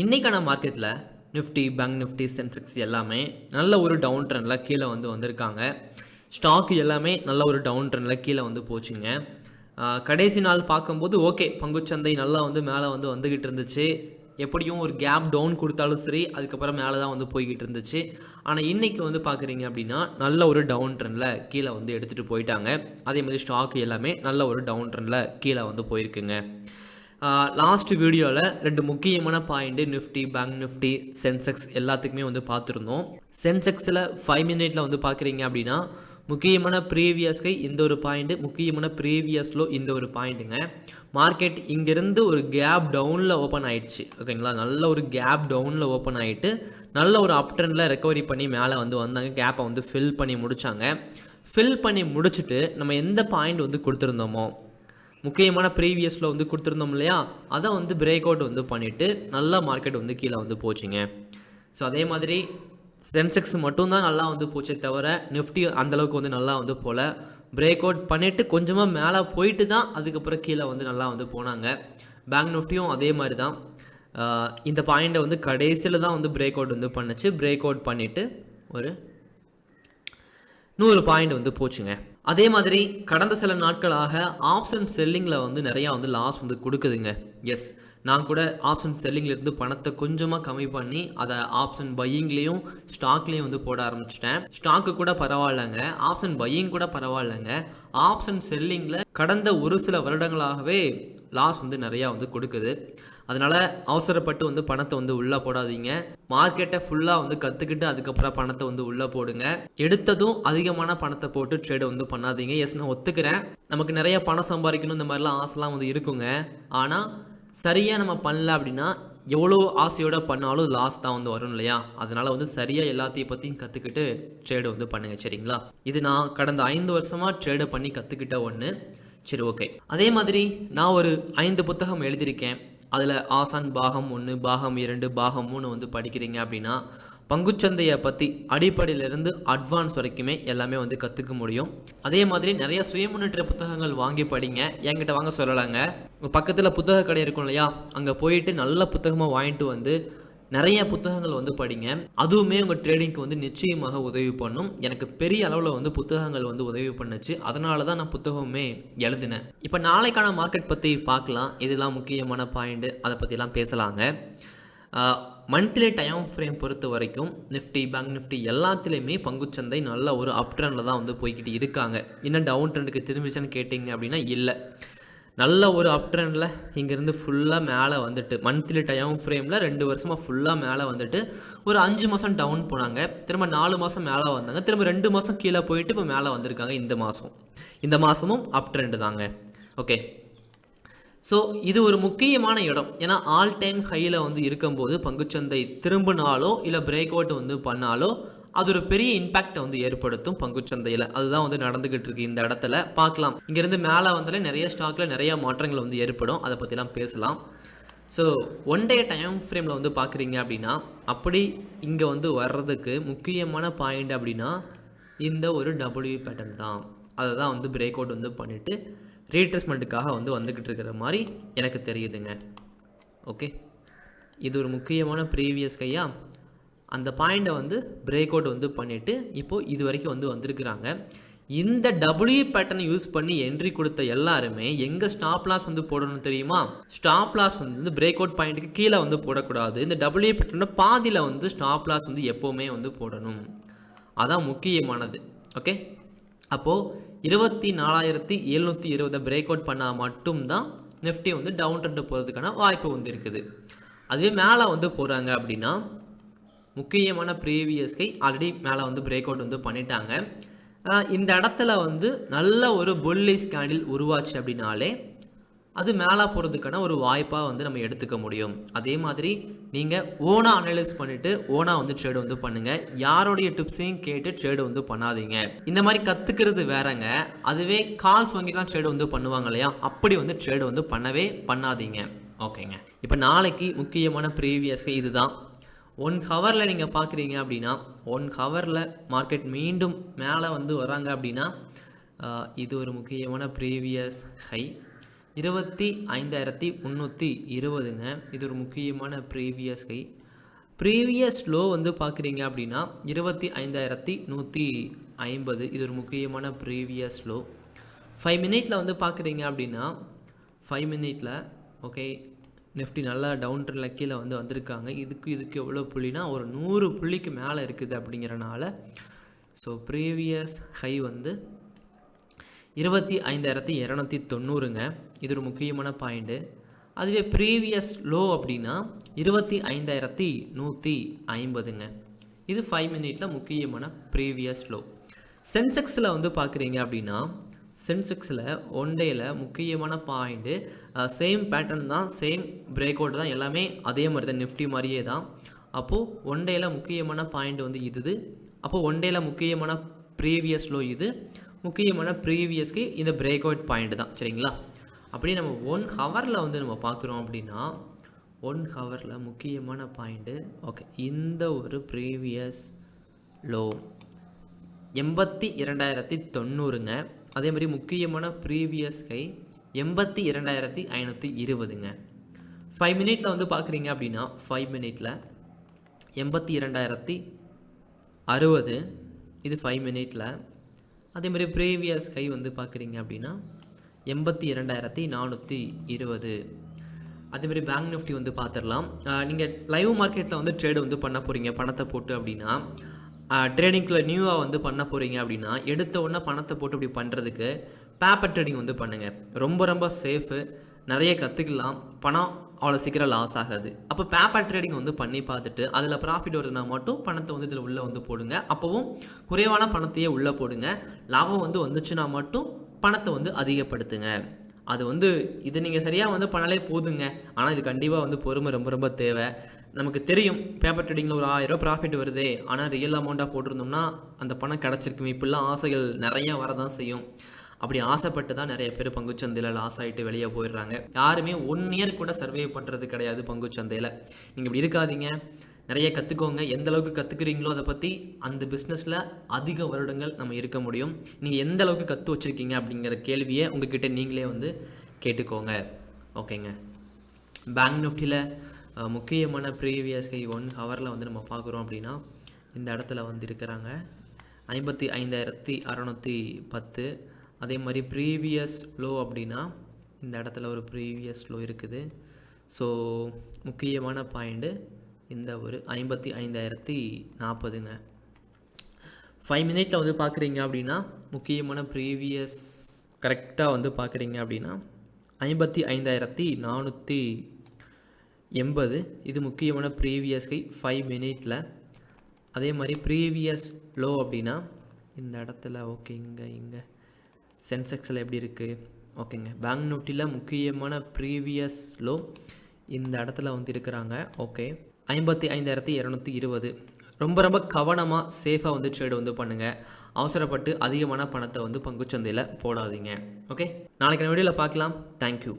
இன்றைக்கான மார்க்கெட்டில் Nifty, bank Nifty, Sensex எல்லாமே நல்ல ஒரு டவுன் ட்ரெண்டில் கீழே வந்திருக்காங்க. ஸ்டாக் எல்லாமே நல்ல ஒரு டவுன் ட்ரெண்டில் கீழே போச்சுங்க. கடைசி நாள் பார்க்கும்போது ஓகே, பங்குச்சந்தை நல்லா மேலே வந்துக்கிட்டு இருந்துச்சு. எப்படியும் ஒரு கேப் டவுன் கொடுத்தாலும் சரி, அதுக்கப்புறம் மேலே தான் போய்கிட்டு இருந்துச்சு. ஆனால் இன்றைக்கி பார்க்குறீங்க அப்படின்னா நல்ல ஒரு டவுன் ட்ரெண்டில் கீழே எடுத்துகிட்டு போயிட்டாங்க. அதே மாதிரி ஸ்டாக் எல்லாமே நல்ல ஒரு டவுன் ட்ரெண்டில் கீழே போயிருக்குங்க. லாஸ்ட் வீடியோவில் 2 முக்கியமான point Nifty, bank Nifty, Sensex எல்லாத்துக்குமே பார்த்துருந்தோம். சென்செக்ஸில் 5 மினிட்ல பார்க்குறீங்க அப்படின்னா முக்கியமான ப்ரீவியஸ்கை இந்த ஒரு பாயிண்ட்டு, முக்கியமான ப்ரீவியஸ்லோ இந்த ஒரு பாயிண்ட்டுங்க. மார்க்கெட் இங்கேருந்து ஒரு கேப் டவுனில் ஓப்பன் ஆகிடுச்சு. ஓகேங்களா, நல்ல ஒரு கேப் டவுனில் ஓப்பன் ஆகிட்டு நல்ல ஒரு அப் ட்ரெண்டில் ரெக்கவரி பண்ணி மேலே வந்தாங்க. கேப்பை ஃபில் பண்ணி முடித்தாங்க. ஃபில் பண்ணி முடிச்சுட்டு நம்ம எந்த பாயிண்ட் கொடுத்துருந்தோமோ, முக்கியமான ப்ரீவியஸில் கொடுத்துருந்தோம் இல்லையா, அதை பிரேக் அவுட் பண்ணிவிட்டு நல்லா மார்க்கெட் கீழே போச்சுங்க. ஸோ அதே மாதிரி சென்செக்ஸ் மட்டும்தான் நல்லா போச்சே தவிர நிஃப்டி அந்தளவுக்கு நல்லா போல். பிரேக் அவுட் பண்ணிவிட்டு கொஞ்சமாக மேலே போயிட்டு தான் அதுக்கப்புறம் கீழே நல்லா போனாங்க. பேங்க் நிஃப்டியும் அதே மாதிரி தான். இந்த பாயிண்ட்டை கடைசியில் தான் பிரேக் அவுட் பண்ணுச்சு. பிரேக் அவுட் பண்ணிவிட்டு ஒரு 100 பாயிண்ட் போச்சுங்க. அதே மாதிரி கடந்த சில நாட்களாக ஆப்ஷன் செல்லிங்கில் நிறையா லாஸ் கொடுக்குதுங்க. எஸ், நான் கூட ஆப்ஷன் செல்லிங்லேருந்து பணத்தை கொஞ்சமாக கம்மி பண்ணி அதை ஆப்ஷன் பையிங்லேயும் ஸ்டாக்லேயும் போட ஆரம்பிச்சிட்டேன். ஸ்டாக்கு கூட பரவாயில்லைங்க, ஆப்ஷன் பையிங் கூட பரவாயில்லைங்க. ஆப்ஷன் செல்லிங்கில் கடந்த ஒரு சில வருடங்களாகவே லாஸ் நிறையா கொடுக்குது. அதனால் அவசரப்பட்டு பணத்தை உள்ளே போடாதீங்க. மார்க்கெட்டை ஃபுல்லாக கற்றுக்கிட்டு அதுக்கப்புறம் பணத்தை உள்ளே போடுங்க. எடுத்ததும் அதிகமான பணத்தை போட்டு ட்ரேடை பண்ணாதீங்க. எஸ், நான் ஒத்துக்கிறேன், நமக்கு நிறைய பணம் சம்பாதிக்கணும் இந்த மாதிரிலாம் ஆசைலாம் இருக்குங்க. ஆனால் சரியாக நம்ம பண்ணல அப்படின்னா எவ்வளோ ஆசையோடு பண்ணாலும் லாஸ் தான் வரும் இல்லையா. அதனால் சரியாக எல்லாத்தையும் பற்றியும் கற்றுக்கிட்டு ட்ரேடு பண்ணுங்கள், சரிங்களா. இது நான் கடந்த 5 வருஷமாக ட்ரேடை பண்ணி கற்றுக்கிட்ட ஒன்று. சரி, ஓகே. அதே மாதிரி நான் ஒரு 5 புத்தகம் எழுதியிருக்கேன். அதில் ஆசான் பாகம் 1, பாகம் 2, பாகம் 3 படிக்கிறீங்க அப்படின்னா பங்குச்சந்தையை பற்றி அடிப்படையிலிருந்து அட்வான்ஸ் வரைக்குமே எல்லாமே கற்றுக்க முடியும். அதே மாதிரி நிறைய சுயமுன்னேற்ற புத்தகங்கள் வாங்கி படிங்க. என்கிட்ட வாங்க சொல்லலாங்க, உங்கள் பக்கத்தில் புத்தக கடை இருக்கும் இல்லையா, அங்கே போயிட்டு நல்ல புத்தகமாக வாங்கிட்டு நிறைய புத்தகங்கள் படிங்க. அதுவுமே உங்கள் ட்ரேடிங்க்கு நிச்சயமாக உதவி பண்ணும். எனக்கு பெரிய அளவில் புத்தகங்கள் உதவி பண்ணுச்சு. அதனால தான் நான் புத்தகமே எழுதினேன். இப்போ நாளைக்கான மார்க்கெட் பற்றி பார்க்கலாம். இதெல்லாம் முக்கியமான பாயிண்ட்டு, அதை பற்றிலாம் பேசலாங்க. மந்த்லி டைம் ஃப்ரேம் பொறுத்த வரைக்கும் நிஃப்டி, பேங்க் நிஃப்டி எல்லாத்துலேயுமே பங்குச்சந்தை நல்ல ஒரு அப் ட்ரெண்டில் தான் போய்கிட்டு இருக்காங்க. இன்னும் டவுன் ட்ரெண்டுக்கு திரும்பிச்சான்னு கேட்டிங்க அப்படின்னா இல்லை, நல்ல ஒரு அப் ட்ரெண்டில் இங்கேருந்து ஃபுல்லாக மேலே வந்துட்டு மந்த்லி டைம் ஃப்ரேமில் 2 வருஷமாக ஃபுல்லாக மேலே வந்துட்டு ஒரு 5 மாதம் டவுன் போனாங்க. திரும்ப 4 மாதம் மேலே வந்தாங்க. திரும்ப 2 மாதம் கீழே போயிட்டு இப்போ மேலே வந்திருக்காங்க. இந்த மாதமும் அப் ட்ரெண்டு தாங்க. ஓகே, ஸோ இது ஒரு முக்கியமான இடம். ஏன்னா ஆல் டைம் ஹையில் இருக்கும்போது பங்குச்சந்தை திரும்பினாலோ இல்லை பிரேக் அவுட் பண்ணாலோ அது ஒரு பெரிய இம்பேக்டை ஏற்படுத்தும் பங்குச்சந்தையில். அதுதான் நடந்துகிட்டு இருக்கு இந்த இடத்துல. பார்க்கலாம், இங்கேருந்து மேலே வந்தாலே நிறைய ஸ்டாக்கில் நிறைய மாற்றங்கள் ஏற்படும். அதை பற்றிலாம் பேசலாம். ஸோ 1 டே டைம் ஃப்ரேமில் பார்க்குறீங்க அப்படின்னா அப்படி இங்கே வர்றதுக்கு முக்கியமான பாயிண்ட் அப்படின்னா இந்த ஒரு டபிள்யூ பேட்டர்ன் தான். அதை தான் பிரேக் அவுட் பண்ணிவிட்டு ரீட்ரெஸ்மெண்ட்டுக்காக வந்துக்கிட்டு இருக்கிற மாதிரி எனக்கு தெரியுதுங்க. ஓகே, இது ஒரு முக்கியமான ப்ரீவியஸ் கையா. அந்த பாயிண்ட்டை பிரேக் அவுட் பண்ணிவிட்டு இப்போது இது வரைக்கும் வந்திருக்கிறாங்க. இந்த டபிள்யூ பேட்டர்னை யூஸ் பண்ணி என்ட்ரி கொடுத்த எல்லாருமே எங்கே ஸ்டாப் லாஸ் போடணும் தெரியுமா? ஸ்டாப் லாஸ் பிரேக் அவுட் பாயிண்ட்டுக்கு கீழே போடக்கூடாது. இந்த டபிள்யூ பேட்டர்னோட பாதியில் ஸ்டாப் லாஸ் எப்போவுமே போடணும். அதான் முக்கியமானது. ஓகே, அப்போது 24,720 பிரேக் அவுட் பண்ணால் மட்டும்தான் நிஃப்டி டவுன் ட்ரெண்டு போகிறதுக்கான வாய்ப்பு இருக்குது. அதுவே மேலே போகிறாங்க அப்படின்னா முக்கியமான ப்ரீவியஸ்கை ஆல்ரெடி மேலே பிரேக் அவுட் பண்ணிட்டாங்க. இந்த இடத்துல நல்ல ஒரு புல்லிஷ் கேண்டில் உருவாச்சு அப்படின்னாலே அது மேலே போகிறதுக்கான ஒரு வாய்ப்பாக நம்ம எடுத்துக்க முடியும். அதே மாதிரி நீங்கள் ஓனாக அனலைஸ் பண்ணிவிட்டு ஓனாக ட்ரேடு பண்ணுங்கள். யாருடைய டிப்ஸையும் கேட்டு ட்ரேடு பண்ணாதீங்க. இந்த மாதிரி கற்றுக்கிறது வேறங்க. அதுவே கால்ஸ் வாங்கிலாம் ட்ரேடு பண்ணுவாங்க இல்லையா, அப்படி ட்ரேடு பண்ணவே பண்ணாதீங்க. ஓகேங்க, இப்போ நாளைக்கு முக்கியமான ப்ரீவியஸ்க்கு இதுதான். 1 ஹவரில் நீங்கள் பார்க்குறீங்க அப்படின்னா 1 ஹவரில் மார்க்கெட் மீண்டும் மேலே வராங்க அப்படின்னா இது ஒரு முக்கியமான ப்ரீவியஸ் ஹை. 25,320ங்க. இது ஒரு முக்கியமான ப்ரீவியஸ் ஹை. ப்ரீவியஸ் லோ வந்து பார்க்குறீங்க அப்படின்னா 25,150. இது ஒரு முக்கியமான ப்ரீவியஸ் லோ. 5 மினிட்ல வந்து பார்க்குறீங்க அப்படின்னா 5 மினிட்ல ஓகே நிஃப்டி நல்லா டவுன் ட்ரெண்டில் கீழே வந்து வந்திருக்காங்க. இதுக்கு எவ்வளோ புள்ளினா ஒரு 100 புள்ளிக்கு மேலே இருக்குது அப்படிங்கிறனால ஸோ ப்ரீவியஸ் ஹை வந்து 25,290ங்க. இது ஒரு முக்கியமான பாயிண்ட்டு. அதுவே ப்ரீவியஸ் லோ அப்படின்னா 25,150ங்க. இது 5 மினிட்ல முக்கியமான ப்ரீவியஸ் லோ. சென்செக்ஸில் வந்து பார்க்குறீங்க அப்படின்னா சென்செக்ஸில் ஒன் டேயில் முக்கியமான பாயிண்ட்டு சேம் பேட்டர்ன் தான், சேம் பிரேக் அவுட் தான், எல்லாமே அதே மாதிரி தான், நிஃப்டி மாதிரியே தான். அப்போது ஒன் டேயில் முக்கியமான பாயிண்ட் வந்து இது. அப்போது ஒன் டேயில் முக்கியமான ப்ரீவியஸ் லோ இது, முக்கியமான ப்ரீவியஸ்க்கு இந்த பிரேக் அவுட் பாயிண்ட் தான். சரிங்களா? அப்படியே நம்ம 1 ஹவரில் வந்து நம்ம பார்க்குறோம் அப்படின்னா 1 ஹவரில் முக்கியமான பாயிண்ட்டு ஓகே இந்த ஒரு ப்ரீவியஸ் லோ 82,090ங்க. அதே மாதிரி முக்கியமான ப்ரீவியஸ் ஹை 82,520ங்க. 5 மினிட்ல வந்து பார்க்குறீங்க அப்படின்னா 5 மினிட்ல 82,060 இது 5 மினிட்ல. அதே மாதிரி ப்ரீவியஸ் ஹை வந்து பார்க்குறீங்க அப்படின்னா 82,420. அதேமாதிரி பேங்க் நிஃப்டி வந்து பார்த்துடலாம். நீங்கள் லைவ் மார்க்கெட்டில் வந்து ட்ரேடு வந்து பண்ண போகிறீங்க பணத்தை போட்டு அப்படின்னா, ட்ரேடிங்கில் நியூவாக வந்து பண்ண போகிறீங்க அப்படின்னா எடுத்த உடனே பணத்தை போட்டு இப்படி பண்ணுறதுக்கு பேப்பர் ட்ரேடிங் வந்து பண்ணுங்கள். ரொம்ப ரொம்ப சேஃபு, நிறைய கற்றுக்கலாம், பணம் அவ்வளோ சீக்கிரம் லாஸ் ஆகாது. அப்போ பேப்பர் ட்ரேடிங் வந்து பண்ணி பார்த்துட்டு அதில் ப்ராஃபிட் வருதுன்னா மட்டும் பணத்தை வந்து இதில் உள்ளே வந்து போடுங்க. அப்போவும் குறைவான பணத்தையே உள்ளே போடுங்க. லாபம் வந்து வந்துச்சுன்னா மட்டும் பணத்தை வந்து அதிகப்படுத்துங்க. அது வந்து இது நீங்கள் சரியாக வந்து பண்ணாலே போதுங்க. ஆனால் இது கண்டிப்பாக வந்து பொறுமை ரொம்ப ரொம்ப தேவை. நமக்கு தெரியும் பேப்பர் ட்ரேடிங்கில் ஒரு 1000 ரூபா ப்ராஃபிட் வருது, ஆனால் ரியல் அமௌண்ட்டாக போட்டிருந்தோம்னா அந்த பணம் கிடச்சிருக்குமே. இப்படிலாம் ஆசைகள் நிறையா வரதான் செய்யும். அப்படி ஆசைப்பட்டு தான் நிறைய பேர் பங்குச்சந்தையில் லாஸ் ஆகிட்டு வெளியே போயிடுறாங்க. யாருமே 1 இயர் கூட சர்வே பண்ணுறது கிடையாது பங்குச்சந்தையில். நீங்கள் இப்படி இருக்காதீங்க, நிறைய கற்றுக்கோங்க. எந்த அளவுக்கு கற்றுக்குறீங்களோ அதை பற்றி அந்த பிஸ்னஸில் அதிக வருடங்கள் நம்ம இருக்க முடியும். நீங்கள் எந்த அளவுக்கு கற்று வச்சுருக்கீங்க அப்படிங்கிற கேள்வியை உங்ககிட்ட நீங்களே வந்து கேட்டுக்கோங்க. ஓகேங்க. பேங்க் நிஃப்டியில் முக்கியமான ப்ரீவியஸ் ஹை 1 ஹவரில் வந்து நம்ம பார்க்குறோம் அப்படின்னா இந்த இடத்துல வந்து இருக்கிறாங்க 55,610. அதே மாதிரி ப்ரீவியஸ் லோ அப்படின்னா இந்த இடத்துல ஒரு ப்ரீவியஸ் லோ இருக்குது. ஸோ முக்கியமான பாயிண்ட்டு இந்த ஒரு 55,040ங்க. 5 மினிட்ல வந்து பார்க்குறீங்க அப்படின்னா முக்கியமான ப்ரீவியஸ் கரெக்டாக வந்து பார்க்குறீங்க அப்படின்னா 55,480. இது முக்கியமான ப்ரீவியஸ் ஹை 5 மினிட்ல. அதே மாதிரி ப்ரீவியஸ் லோ அப்படின்னா இந்த இடத்துல ஓகே இங்கே சென்செக்ஸில் எப்படி இருக்குது ஓகேங்க. பேங்க் நிஃப்டியில் முக்கியமான ப்ரீவியஸ் லோ இந்த இடத்துல வந்து இருக்கிறாங்க. ஓகே 55,220. ரொம்ப ரொம்ப கவனமாக சேஃபாக வந்து ட்ரேடு வந்து பண்ணுங்கள். அவசரப்பட்டு அதிகமான பணத்தை வந்து பங்குச்சந்தையில் போடாதீங்க. ஓகே, நாளைக்கு வீடியோவில் பார்க்கலாம். தேங்க்யூ.